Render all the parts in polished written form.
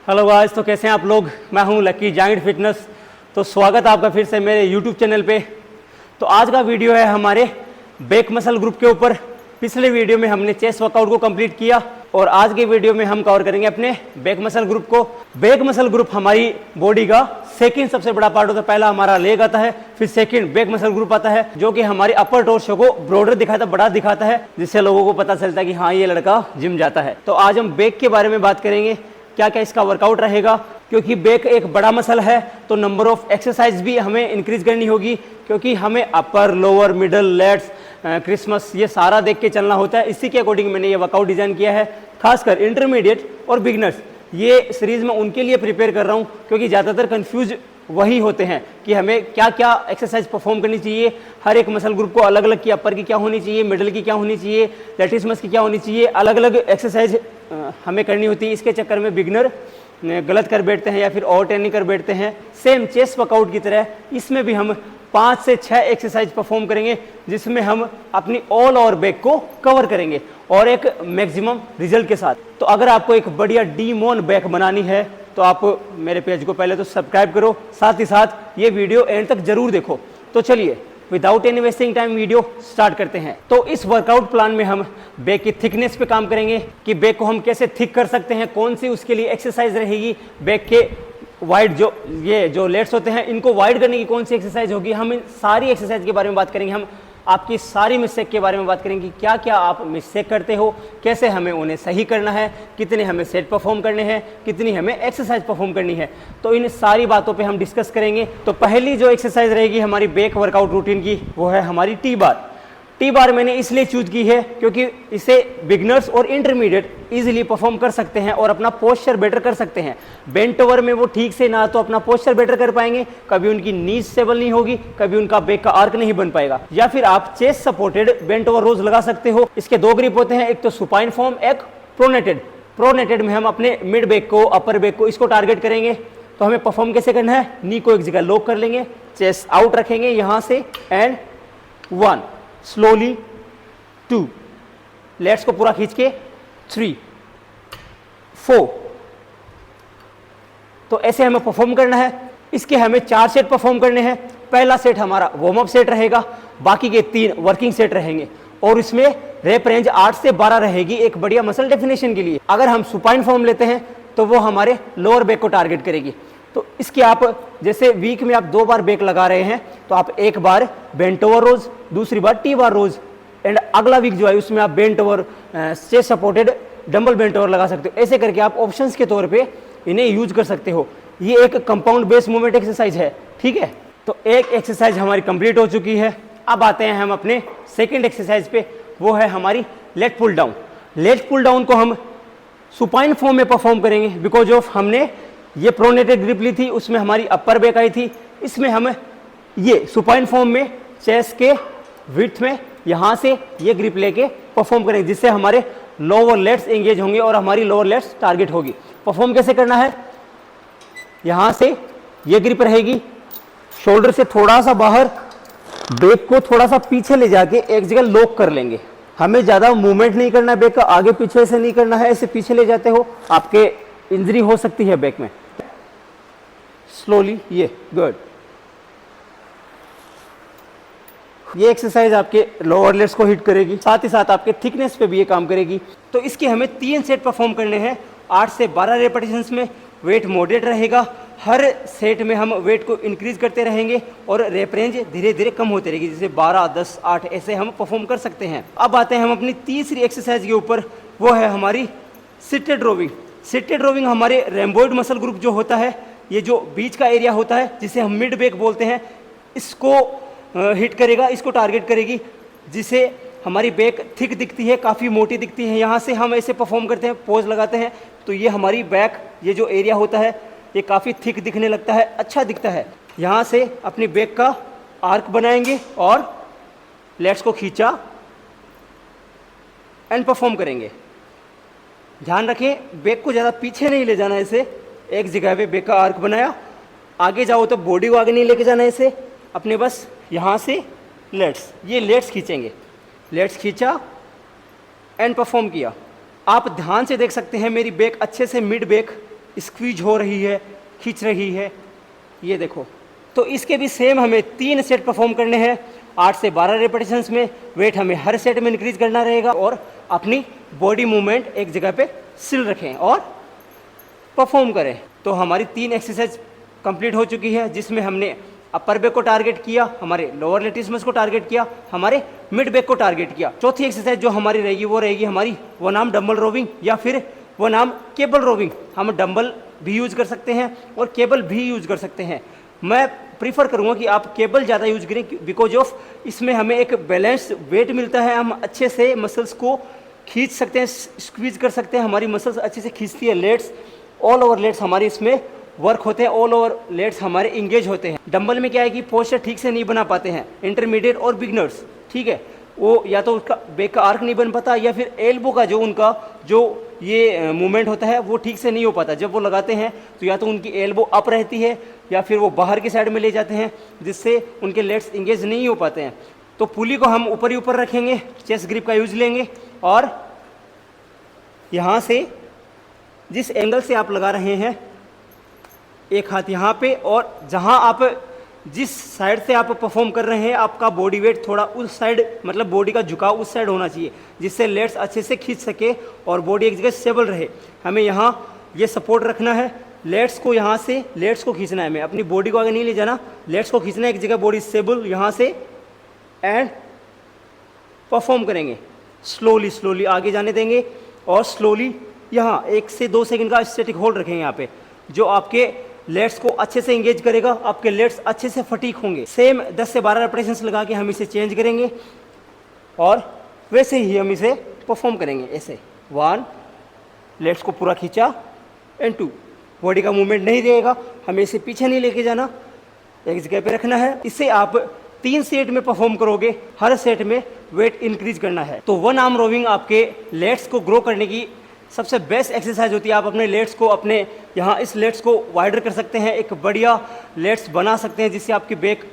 Hello guys, तो कैसे हैं आप लोग। मैं हूं लकी जाइंट फिटनेस। तो स्वागत है आपका फिर से मेरे यूट्यूब चैनल पे। तो आज का वीडियो है हमारे बैक मसल ग्रुप के ऊपर। पिछले वीडियो में हमने चेस्ट वर्कआउट को कंप्लीट किया और आज के वीडियो में हम कवर करेंगे अपने बैक मसल ग्रुप को। बैक मसल ग्रुप हमारी बॉडी का सेकंड सबसे बड़ा पार्ट होता है। पहला हमारा लेग आता है, फिर सेकंड बैक मसल ग्रुप आता है, जो कि हमारे अपर टोर्सो को ब्रॉडर दिखाता है, बड़ा दिखाता है, जिससे लोगों को पता चलता है कि हाँ ये लड़का जिम जाता है। तो आज हम बैक के बारे में बात करेंगे, क्या क्या इसका वर्कआउट रहेगा। क्योंकि बैक एक बड़ा मसल है तो नंबर ऑफ एक्सरसाइज भी हमें इंक्रीज करनी होगी, क्योंकि हमें अपर, लोअर, मिडल, लेट्स, क्रिसमस ये सारा देख के चलना होता है। इसी के अकॉर्डिंग मैंने ये वर्कआउट डिजाइन किया है। खासकर इंटरमीडिएट और बिगनर्स, ये सीरीज में उनके लिए प्रिपेयर कर रहा हूँ, क्योंकि ज़्यादातर कंफ्यूज वही होते हैं कि हमें क्या क्या एक्सरसाइज परफॉर्म करनी चाहिए। हर एक मसल ग्रुप को अलग अलग की, अपर की क्या होनी चाहिए, मिडल की क्या होनी चाहिए, लेटिसमस की क्या होनी चाहिए, अलग अलग एक्सरसाइज हमें करनी होती है। इसके चक्कर में बिगनर गलत कर बैठते हैं या फिर ओवर ट्रेनिंग कर बैठते हैं। सेम चेस्ट वर्कआउट की तरह इसमें भी हम 5 से 6 एक्सरसाइज परफॉर्म करेंगे, जिसमें हम अपनी ऑल ओवर बैक को कवर करेंगे और एक मैक्सिमम रिजल्ट के साथ। तो अगर आपको एक बढ़िया डीमोन बैक बनानी है तो आप मेरे पेज को पहले तो सब्सक्राइब करो, साथ ही साथ ये वीडियो एंड तक जरूर देखो। तो चलिए without any wasting time video start करते हैं। तो इस वर्कआउट प्लान में हम बैक की थिकनेस पे काम करेंगे कि बैक को हम कैसे थिक कर सकते हैं, कौन सी उसके लिए एक्सरसाइज रहेगी। बैक के वाइड जो लेट्स होते हैं इनको वाइड करने की कौन सी एक्सरसाइज होगी। हम इन सारी एक्सरसाइज के बारे में बात करेंगे। हम आपकी सारी मिस्टेक के बारे में बात करेंगे, क्या क्या आप मिस्टेक करते हो, कैसे हमें उन्हें सही करना है, कितने हमें सेट परफॉर्म करने हैं, कितनी हमें एक्सरसाइज परफॉर्म करनी है। तो इन सारी बातों पे हम डिस्कस करेंगे। तो पहली जो एक्सरसाइज रहेगी हमारी बैक वर्कआउट रूटीन की, वो है हमारी टी बार। टी बार मैंने इसलिए चूज की है क्योंकि इसे बिगनर्स और इंटरमीडिएट इजीली परफॉर्म कर सकते हैं और अपना पोस्चर बेटर कर सकते हैं। बेंट ओवर में वो ठीक से ना तो अपना पोस्चर बेटर कर पाएंगे, कभी उनकी नीज स्टेबल नहीं होगी, कभी उनका बैक का आर्क नहीं बन पाएगा। या फिर आप चेस्ट सपोर्टेड बेंट ओवर रोज लगा सकते हो। इसके 2 ग्रिप होते हैं, एक तो सुपाइन फॉर्म, एक प्रोनेटेड। प्रोनेटेड में हम अपने मिड बैक को, अपर बैक को, इसको टारगेट करेंगे। तो हमें परफॉर्म कैसे करना है, नी को एक जगह लॉक कर लेंगे, चेस्ट आउट रखेंगे यहां से, एंड 1 स्लोली, 2 लेट्स को पूरा खींच के, 3 4। तो ऐसे हमें परफॉर्म करना है। इसके हमें 4 सेट परफॉर्म करने हैं। पहला सेट हमारा वार्म अप सेट रहेगा, बाकी के 3 वर्किंग सेट रहेंगे और इसमें रेप रेंज 8 से 12 रहेगी एक बढ़िया मसल डेफिनेशन के लिए। अगर हम सुपाइन फॉर्म लेते हैं तो वो हमारे लोअर बैक को टारगेट करेगी। तो इसके आप जैसे वीक में आप 2 बार बैक लगा रहे हैं तो आप एक बार बेंट ओवर रोज, दूसरी बार टी बार रोज, एंड अगला वीक जो है उसमें आप bent over, chest supported dumbbell bent over लगा सकते हो। ऐसे करके आप ऑप्शंस के तौर पे इन्हें यूज कर सकते हो। ये एक कंपाउंड बेस्ड मूवमेंट एक्सरसाइज है, ठीक है। तो एक एक्सरसाइज हमारी कंप्लीट हो चुकी है। अब आते हैं हम अपने सेकेंड एक्सरसाइज पे, वो है हमारी lat pull down. Lat pull down को हम सुपाइन फॉर्म में परफॉर्म करेंगे, बिकॉज ऑफ हमने ये प्रोनेटेड ग्रिप ली थी, उसमें हमारी अपर बैक आई थी। इसमें हम ये सुपाइन फॉर्म में चेस्ट के विड्थ में यहाँ से ये ग्रिप लेके परफॉर्म करेंगे, जिससे हमारे लोअर लेट्स एंगेज होंगे और हमारी लोअर लेट्स टारगेट होगी। परफॉर्म कैसे करना है, यहाँ से ये ग्रिप रहेगी, शोल्डर से थोड़ा सा बाहर, बैक को थोड़ा सा पीछे ले जाके एक जगह लॉक कर लेंगे। हमें ज़्यादा मूवमेंट नहीं करना है, बैक का आगे पीछे से नहीं करना है। ऐसे पीछे ले जाते हो आपके इंजरी हो सकती है बैक में। स्लोली, ये गुड। ये एक्सरसाइज आपके लोअर लेट्स को हिट करेगी, साथ ही साथ आपके थिकनेस पे भी ये काम करेगी। तो इसके हमें 3 सेट परफॉर्म करने हैं 8 से 12 रेपिटेशंस में। वेट मॉडरेट रहेगा, हर सेट में हम वेट को इंक्रीज करते रहेंगे और रेप रेंज धीरे धीरे कम होती रहेगी, जैसे 12, 10, 8 ऐसे हम परफॉर्म कर सकते हैं। अब आते हैं हम अपनी तीसरी एक्सरसाइज के ऊपर, वो है हमारी सिटेड रोविंग। सिटेड रोविंग हमारे रेम्बोइड मसल ग्रुप जो होता है, ये जो बीच का एरिया होता है जिसे हम मिड बैक बोलते हैं, इसको हिट करेगा, इसको टारगेट करेगी, जिसे हमारी बैक थिक दिखती है, काफ़ी मोटी दिखती है। यहाँ से हम ऐसे परफॉर्म करते हैं, पोज लगाते हैं, तो ये हमारी बैक, ये जो एरिया होता है ये काफ़ी थिक दिखने लगता है, अच्छा दिखता है। यहाँ से अपनी बैक का आर्क बनाएंगे और लेट्स को खींचा एंड परफॉर्म करेंगे। ध्यान रखें बैक को ज़्यादा पीछे नहीं ले जाना, इसे एक जगह पे बैक का आर्क बनाया, आगे जाओ तो बॉडी को आगे नहीं लेके जाना, इसे अपने बस यहाँ से लेट्स, ये लेट्स खींचेंगे, लेट्स खींचा एंड परफॉर्म किया। आप ध्यान से देख सकते हैं मेरी बैक अच्छे से मिड बैक स्क्वीज हो रही है, खींच रही है, ये देखो। तो इसके भी सेम हमें 3 सेट परफॉर्म करने हैं 8 से 12 रेपिटेशंस में। वेट हमें हर सेट में इंक्रीज करना रहेगा और अपनी बॉडी मूवमेंट एक जगह पे स्टिल रखें और परफॉर्म करें। तो हमारी 3 एक्सरसाइज कंप्लीट हो चुकी है, जिसमें हमने अपर बैक को टारगेट किया, हमारे लोअर लेटिसमस को टारगेट किया, हमारे मिड बैक को टारगेट किया। चौथी एक्सरसाइज जो हमारी रहेगी वो रहेगी हमारी वो नाम डंबल रोविंग या फिर वो नाम केबल रोविंग। हम डंबल भी यूज कर सकते हैं और केबल भी यूज कर सकते हैं। मैं प्रीफर करूंगा कि आप केबल ज़्यादा यूज करें, बिकॉज ऑफ इसमें हमें एक बैलेंस वेट मिलता है, हम अच्छे से मसल्स को खींच सकते हैं, स्क्वीज कर सकते हैं, हमारी मसल्स अच्छे से खींचती है। लेट्स ऑल ओवर लेट्स हमारे इसमें वर्क होते हैं, ऑल ओवर लेट्स हमारे इंगेज होते हैं। डंबल में क्या है कि पोस्चर ठीक से नहीं बना पाते हैं इंटरमीडिएट और बिगनर्स, ठीक है। वो या तो उसका बैक का आर्क नहीं बन पाता या फिर एल्बो का जो उनका जो ये मूवमेंट होता है वो ठीक से नहीं हो पाता। जब वो लगाते हैं तो या तो उनकी एल्बो अप रहती है या फिर वो बाहर की साइड में ले जाते हैं, जिससे उनके लेट्स इंगेज नहीं हो पाते हैं। तो पुली को हम ऊपर ही ऊपर रखेंगे, चेस्ट ग्रिप का यूज लेंगे और यहाँ से जिस एंगल से आप लगा रहे हैं, एक हाथ यहाँ पे, और जहाँ आप जिस साइड से आप परफॉर्म कर रहे हैं आपका बॉडी वेट थोड़ा उस साइड, मतलब बॉडी का झुकाव उस साइड होना चाहिए, जिससे लेट्स अच्छे से खींच सके और बॉडी एक जगह स्टेबल रहे। हमें यहाँ ये सपोर्ट रखना है, लेट्स को यहाँ से लेट्स को खींचना है, हमें अपनी बॉडी को आगे नहीं ले जाना, लेट्स को खींचना है एक जगह, बॉडी स्टेबल यहाँ से, एंड परफॉर्म करेंगे। स्लोली स्लोली आगे जाने देंगे और स्लोली यहाँ 1 से 2 सेकंड का स्टैटिक होल्ड रखेंगे यहाँ पे, जो आपके लेट्स को अच्छे से एंगेज करेगा, आपके लेट्स अच्छे से फटीक होंगे। सेम 10 से 12 रेपिटेशंस लगा के हम इसे चेंज करेंगे और वैसे ही हम इसे परफॉर्म करेंगे। ऐसे 1, लेट्स को पूरा खींचा, एंड 2, बॉडी का मूवमेंट नहीं देगा, हमें इसे पीछे नहीं लेके जाना, एक जगह पे रखना है। इससे आप 3 सेट में परफॉर्म करोगे, हर सेट में वेट इंक्रीज करना है। तो 1 आर्म रोविंग आपके लेट्स को ग्रो करने की सबसे बेस्ट एक्सरसाइज होती है। आप अपने लेट्स को अपने यहाँ इस लेट्स को वाइडर कर सकते हैं, एक बढ़िया लेट्स बना सकते हैं, जिससे आपकी बैक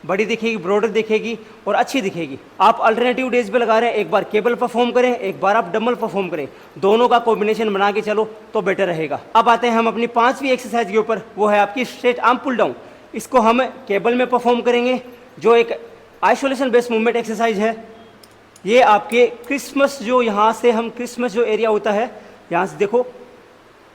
बड़ी दिखेगी, ब्रॉडर दिखेगी और अच्छी दिखेगी। आप अल्टरनेटिव डेज पे लगा रहे हैं, एक बार केबल परफॉर्म करें, एक बार आप डंबल परफॉर्म करें, दोनों का कॉम्बिनेशन बना के चलो तो बेटर रहेगा। अब आते हैं हम अपनी 5वीं एक्सरसाइज के ऊपर, वो है आपकी स्ट्रेट आर्म पुल डाउन। इसको हम केबल में परफॉर्म करेंगे, जो एक आइसोलेशन बेस्ड मूवमेंट एक्सरसाइज है। ये आपके क्रिसमस, जो यहाँ से हम क्रिसमस जो एरिया होता है, यहाँ से देखो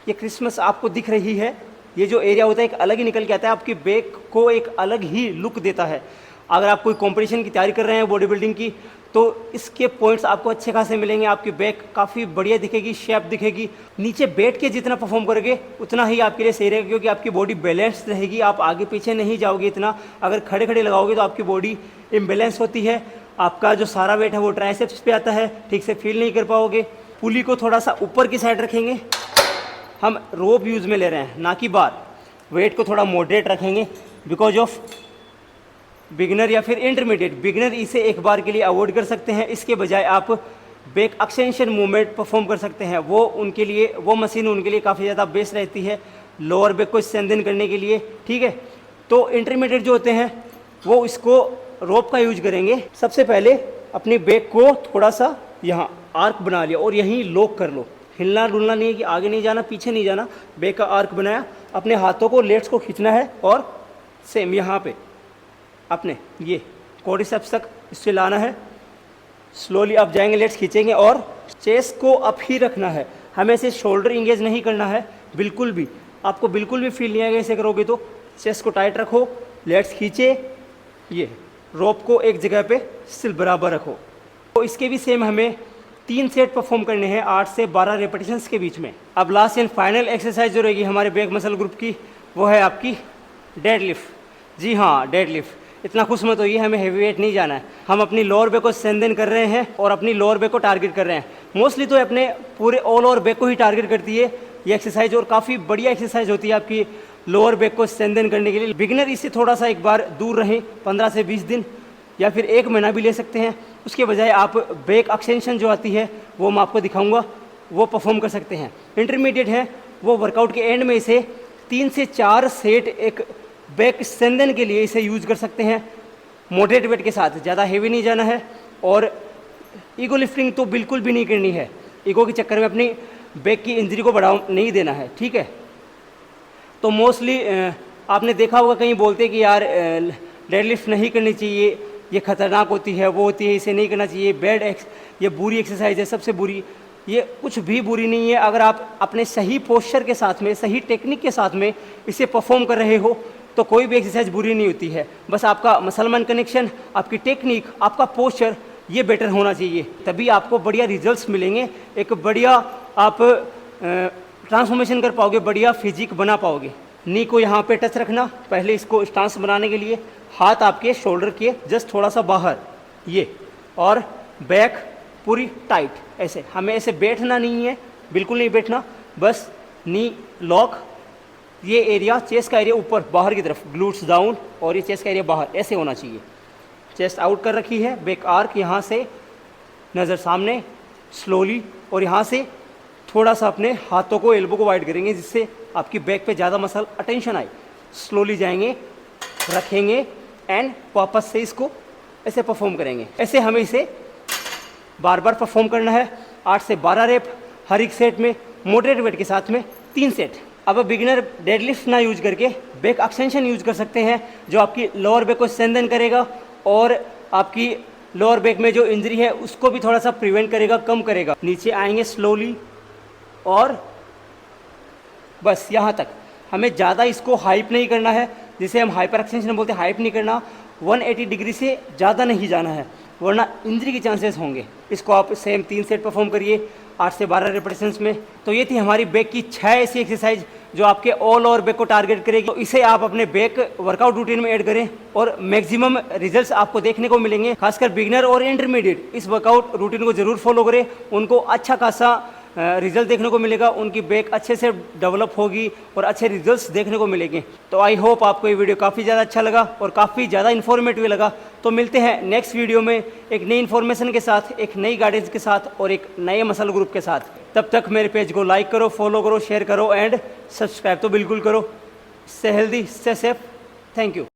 ये क्रिसमस आपको दिख रही है, ये जो एरिया होता है एक अलग ही निकल के आता है, आपकी बैक को एक अलग ही लुक देता है। अगर आप कोई कंपटीशन की तैयारी कर रहे हैं बॉडी बिल्डिंग की, तो इसके पॉइंट्स आपको अच्छे खासे मिलेंगे, आपकी बैक काफ़ी बढ़िया दिखेगी, शेप दिखेगी। नीचे बैठ के जितना परफॉर्म करोगे उतना ही आपके लिए सही रहेगा, क्योंकि आपकी बॉडी बैलेंस रहेगी, आप आगे पीछे नहीं जाओगे इतना। अगर खड़े खड़े लगाओगे तो आपकी बॉडी इम्बैलेंस होती है, आपका जो सारा वेट है वो ट्राइसेप्स पे आता है, ठीक से फील नहीं कर पाओगे। पुली को थोड़ा सा ऊपर की साइड रखेंगे, हम रोप यूज़ में ले रहे हैं ना कि बार। वेट को थोड़ा मॉडरेट रखेंगे, बिकॉज ऑफ बिगिनर या फिर इंटरमीडिएट, बिगिनर इसे एक बार के लिए अवॉइड कर सकते हैं। इसके बजाय आप बैक एक्सटेंशन मूवमेंट परफॉर्म कर सकते हैं, वो उनके लिए, वो मशीन उनके लिए काफ़ी ज़्यादा बेस्ट रहती है लोअर बैक को स्ट्रेंथन करने के लिए, ठीक है। तो इंटरमीडिएट जो होते हैं वो इसको रोप का यूज करेंगे। सबसे पहले अपनी बैक को थोड़ा सा यहाँ आर्क बना लिया और यहीं लॉक कर लो, हिलना डुलना नहीं है, कि आगे नहीं जाना पीछे नहीं जाना, बैक का आर्क बनाया, अपने हाथों को लेट्स को खींचना है और सेम यहाँ पे अपने ये कोडिसेप्स तक इससे लाना है। स्लोली आप जाएंगे, लेट्स खींचेंगे और चेस्ट को अप ही रखना है, हमें से शोल्डर इंगेज नहीं करना है बिल्कुल भी। आपको बिल्कुल भी फील नहीं आएगा ऐसे करोगे तो। चेस्ट को टाइट रखो, लेट्स खींचे, ये रोप को एक जगह पे स्टिल बराबर रखो। तो इसके भी सेम हमें 3 सेट परफॉर्म करने हैं 8 से 12 रेपिटेशंस के बीच में। अब लास्ट एंड फाइनल एक्सरसाइज जो रहेगी हमारे बैक मसल ग्रुप की, वो है आपकी डेडलिफ्ट। जी हाँ, डेडलिफ्ट। इतना खुश मत होइए, हमें हैवी वेट नहीं जाना है, हम अपनी लोअर बैक को स्ट्रेंथन कर रहे हैं और अपनी लोअर बैक को टारगेट कर रहे हैं। मोस्टली तो अपने पूरे ऑल ओवर बैक को ही टारगेट करती है ये एक्सरसाइज, और काफ़ी बढ़िया एक्सरसाइज होती है आपकी लोअर बैक को स्ट्रेंथन करने के लिए। बिगिनर इससे थोड़ा सा एक बार दूर रहें, 15 से 20 दिन या फिर 1 महीना भी ले सकते हैं। उसके बजाय आप बैक एक्सटेंशन जो आती है वो मैं आपको दिखाऊंगा, वो परफॉर्म कर सकते हैं। इंटरमीडिएट है वो वर्कआउट के एंड में इसे 3 से 4 सेट एक बैक स्ट्रेंथन के लिए इसे यूज कर सकते हैं, मॉडरेट वेट के साथ, ज़्यादा हेवी नहीं जाना है। और ईगो लिफ्टिंग तो बिल्कुल भी नहीं करनी है, ईगो के चक्कर में अपनी बैक की इंजरी को बढ़ावा नहीं देना है, ठीक है। तो मोस्टली आपने देखा होगा कहीं बोलते कि यार डेडलिफ्ट नहीं करनी चाहिए, ये खतरनाक होती है, वो होती है, इसे नहीं करना चाहिए, ये बुरी एक्सरसाइज है, सबसे बुरी। ये कुछ भी बुरी नहीं है। अगर आप अपने सही पोस्चर के साथ में, सही टेक्निक के साथ में इसे परफॉर्म कर रहे हो तो कोई भी एक्सरसाइज बुरी नहीं होती है। बस आपका मसल मन कनेक्शन, आपकी टेक्निक, आपका पोस्चर ये बेटर होना चाहिए, तभी आपको बढ़िया रिजल्ट्स मिलेंगे। एक बढ़िया आप ट्रांसफॉर्मेशन कर पाओगे, बढ़िया फिजिक बना पाओगे। नी को यहाँ पे टच रखना, पहले इसको स्टांस बनाने के लिए हाथ आपके शोल्डर के जस्ट थोड़ा सा बाहर, ये, और बैक पूरी टाइट। ऐसे हमें ऐसे बैठना नहीं है, बिल्कुल नहीं बैठना, बस नी लॉक, ये एरिया चेस्ट का एरिया ऊपर बाहर की तरफ, ग्लूट्स डाउन, और ये चेस्ट का एरिया बाहर, ऐसे होना चाहिए। चेस्ट आउट कर रखी है, बैक आर्क यहाँ से नज़र सामने स्लोली, और यहाँ से थोड़ा सा अपने हाथों को, एल्बो को वाइड करेंगे जिससे आपकी बैक पे ज़्यादा मसल अटेंशन आए। स्लोली जाएंगे, रखेंगे एंड वापस से इसको ऐसे परफॉर्म करेंगे। ऐसे हमें इसे बार बार परफॉर्म करना है। 8 से 12 रेप हर एक सेट में, मॉडरेट वेट के साथ में 3 सेट। अब बिगिनर डेडलिफ्ट ना यूज करके बैक एक्सटेंशन यूज कर सकते हैं, जो आपकी लोअर बैक को स्ट्रेंथन करेगा और आपकी लोअर बैक में जो इंजरी है उसको भी थोड़ा सा प्रिवेंट करेगा, कम करेगा। नीचे आएंगे स्लोली, और बस यहाँ तक। हमें ज़्यादा इसको हाइप नहीं करना है, जिसे हम हाइपर एक्सटेंशन बोलते हैं, हाइप नहीं करना। 180 डिग्री से ज़्यादा नहीं जाना है, वरना इंजरी के चांसेस होंगे। इसको आप सेम 3 सेट परफॉर्म करिए 8 से 12 रेपिटेशंस में। तो ये थी हमारी बैक की 6 ऐसी एक्सरसाइज जो आपके ऑल ओवर बैक को टारगेट करेगी। तो इसे आप अपने बैक वर्कआउट रूटीन में ऐड करें और मैक्सिमम रिजल्ट्स आपको देखने को मिलेंगे। खासकर बिगिनर और इंटरमीडिएट इस वर्कआउट रूटीन को जरूर फॉलो करें, उनको अच्छा खासा रिजल्ट देखने को मिलेगा, उनकी बैक अच्छे से डेवलप होगी और अच्छे रिजल्ट्स देखने को मिलेंगे। तो आई होप आपको ये वीडियो काफ़ी ज़्यादा अच्छा लगा और काफ़ी ज़्यादा इन्फॉर्मेटिव लगा। तो मिलते हैं नेक्स्ट वीडियो में एक नई इन्फॉर्मेशन के साथ, एक नई गाइडेंस के साथ और एक नए मसल ग्रुप के साथ। तब तक मेरे पेज को लाइक करो, फॉलो करो, शेयर करो एंड सब्सक्राइब तो बिल्कुल करो। Stay healthy, stay safe. Thank you.